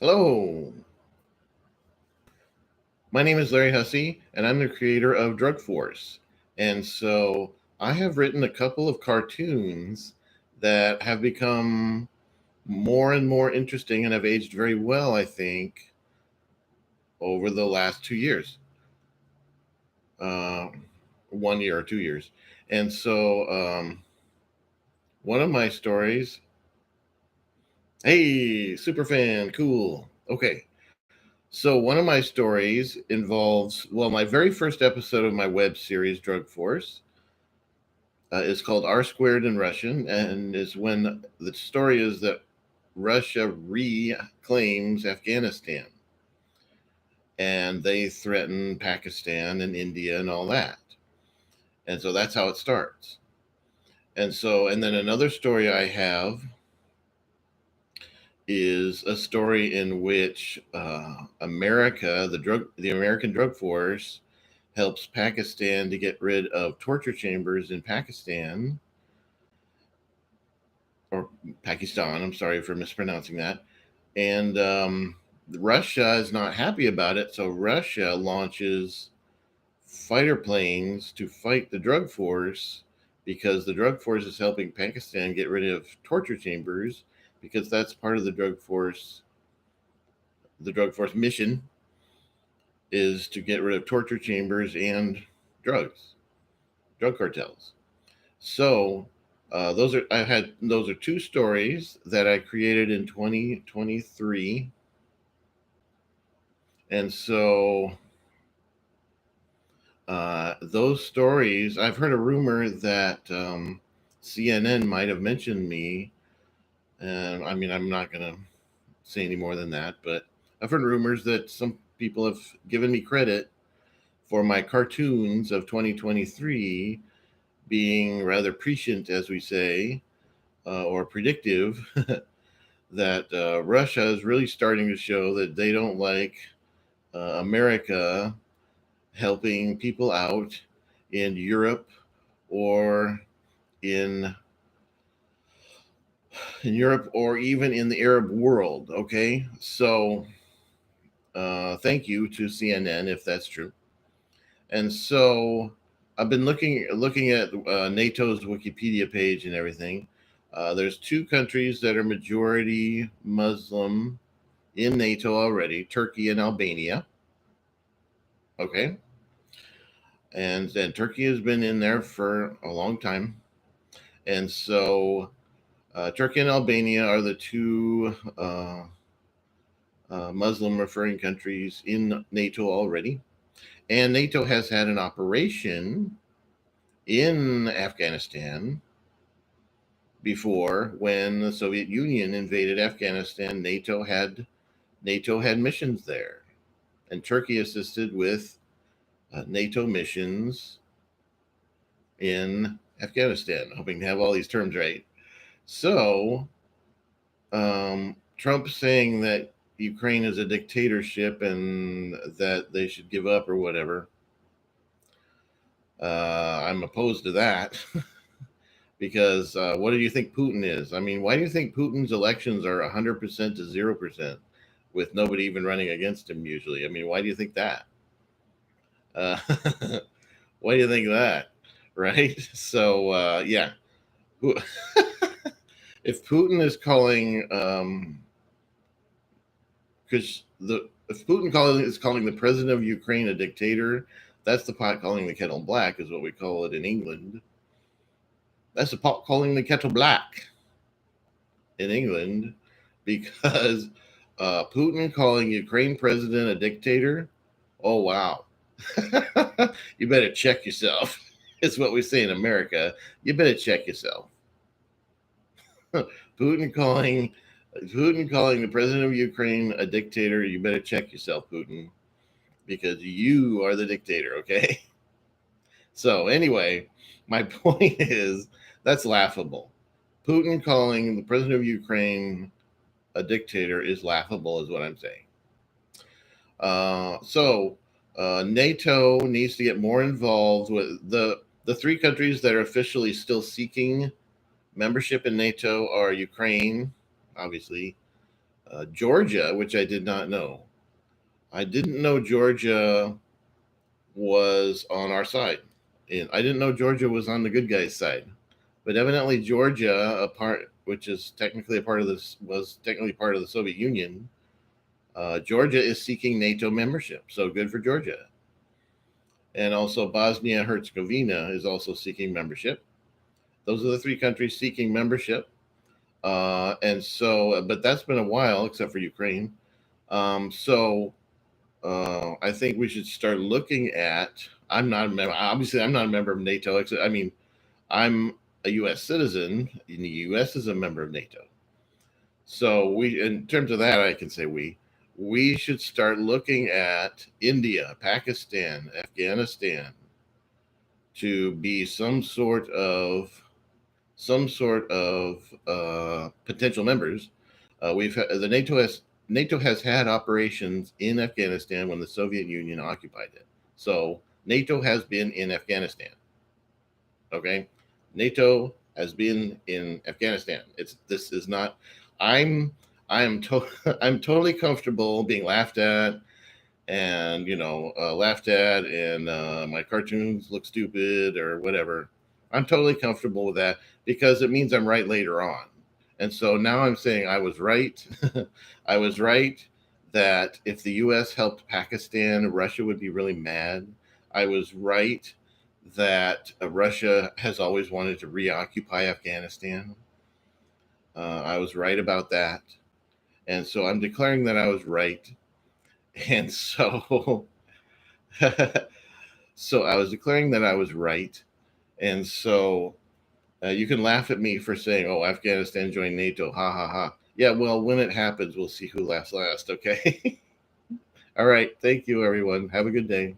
Hello, my name is Larry Hussey, and I'm the creator of Drug Force. And so I have written a couple of cartoons that have become more and more interesting and have aged very well, I think, over the last 2 years, uh, 1 year or 2 years. And so one of my stories, hey, super fan, cool. Okay. So one of my stories involves, well, my very first episode of my web series, Drug Force, is called R Squared in Russian, and is when the story is that Russia reclaims Afghanistan and they threaten Pakistan and India and all that. And so that's how it starts. And then another story I have is a story in which the American drug force, helps Pakistan to get rid of torture chambers in Pakistan, or Pakistan. I'm sorry for mispronouncing that. And Russia is not happy about it, so Russia launches fighter planes to fight the drug force because the drug force is helping Pakistan get rid of torture chambers because that's part of the drug force. The drug force mission is to get rid of torture chambers and drug cartels. So those are two stories that I created in 2023, and so those stories, I've heard a rumor that CNN might have mentioned me, and I mean I'm not gonna say any more than that, but I've heard rumors that some people have given me credit for my cartoons of 2023 being rather prescient, as we say, or predictive, that Russia is really starting to show that they don't like America helping people out in Europe or in Europe or even in the Arab world. Okay, so thank you to CNN if that's true. And so I've been looking at NATO's Wikipedia page and everything. There's two countries that are majority Muslim in NATO already: Turkey and Albania. Okay, and then Turkey has been in there for a long time, and so Turkey and Albania are the two Muslim referring countries in NATO already. And NATO has had an operation in Afghanistan before. When the Soviet Union invaded Afghanistan, NATO had missions there, and Turkey assisted with NATO missions in Afghanistan. Hoping to have all these terms right. So Trump saying that Ukraine is a dictatorship and that they should give up or whatever. I'm opposed to that because what do you think Putin is? I mean, why do you think Putin's elections are 100% to 0% with nobody even running against him usually? I mean, why do you think that? Uh, why do you think that? Right? So, yeah. If Putin is calling, because if Putin is calling the president of Ukraine a dictator, that's the pot calling the kettle black, is what we call it in England. That's the pot calling the kettle black in England, because Putin calling Ukraine president a dictator. Oh wow, you better check yourself. It's what we say in America. You better check yourself. Putin calling Putin calling the president of Ukraine a dictator. You better check yourself, Putin, because you are the dictator. Okay. So anyway, my point is that's laughable. Putin calling the president of Ukraine a dictator is laughable, is what I'm saying. NATO needs to get more involved with the three countries that are officially still seeking membership in NATO are Ukraine, obviously, Georgia, which I did not know. I didn't know Georgia was on our side. And I didn't know Georgia was on the good guys' side. But evidently Georgia, a part which is technically a part of this was technically part of the Soviet Union. Georgia is seeking NATO membership, so good for Georgia. And also Bosnia Herzegovina is also seeking membership. Those are the three countries seeking membership. And so, but that's been a while, except for Ukraine. I think we should start looking at. I'm not a member. Obviously, I'm not a member of NATO. I mean, I'm a U.S. citizen, and the U.S. is a member of NATO. So in terms of that, I can say we should start looking at India, Pakistan, Afghanistan to be some sort of potential members. NATO has had operations in Afghanistan when the Soviet Union occupied it. So NATO has been in Afghanistan. Okay, NATO has been in Afghanistan. This is not. I'm I'm totally comfortable being laughed at and laughed at and my cartoons look stupid or whatever. I'm totally comfortable with that because it means I'm right later on. And so now I'm saying I was right. I was right that if the US helped Pakistan, Russia would be really mad. I was right that Russia has always wanted to reoccupy Afghanistan. I was right about that. And so I'm declaring that I was right. And so so I was declaring that I was right. And so you can laugh at me for saying, "Oh, Afghanistan joined NATO." Ha ha ha. Yeah, well, when it happens, we'll see who laughs last. Okay. All right. Thank you, everyone. Have a good day.